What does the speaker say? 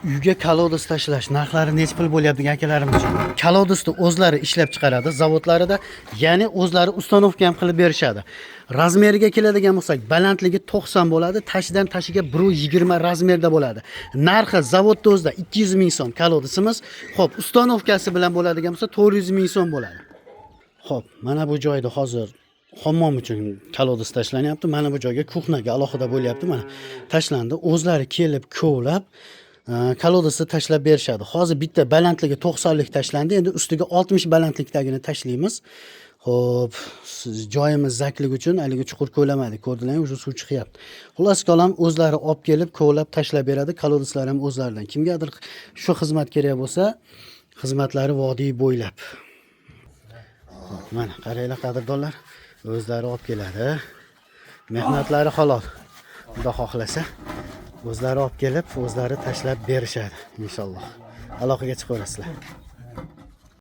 uyga kolodus tashlash narxlari necha pul bo'lyapti akalarimiz uchun. Kolodusni o'zlari ishlab chiqaradi zavodlarida, ya'ni o'zlari ustanovka ham qilib berishadi. Razmeriga keladigan bo'lsak, balandligi 90 bo'ladi, tashidan tashiga 1.20 razmerda bo'ladi. Narxi zavodda o'zida 200 ming so'm kolodusimiz. Xo'p, ustanovkasi bilan bo'ladigan bo'lsa 400 ming so'm bo'ladi. Xo'p, mana bu joyda hozir hammom uchun kolodus tashlanyapti. Mana bu joyga kuxnaga alohida bo'lyapti. Mana tashlandi. O'zlari kelib kovlab kolodusni tashlab berishadi. Hozir bitta balandligi 90 lik tashlandi. Endi ustiga 60 balandlikdagini tashlaymiz. Xo'p, joyimiz zaklik uchun haligi chuqur ko'lamadik. Ko'rdinglarmi, o'sha suv chiqyapti. Xullas kalom o'zlari olib kelib kovlab tashlab beradi. Koloduslar ham o'zlaridan. Kimgadir shu xizmat kerak bo'lsa, xizmatlari vodiy bo'ylab. Mana qaranglar qadrdonlar, o'zlari olib keladi. Mehnatlari halol. Xudo xohlasa, o'zlari olib kelib, o'zlari tashlab berishadi inshaalloh. Aloqaga chiqaverasizlar.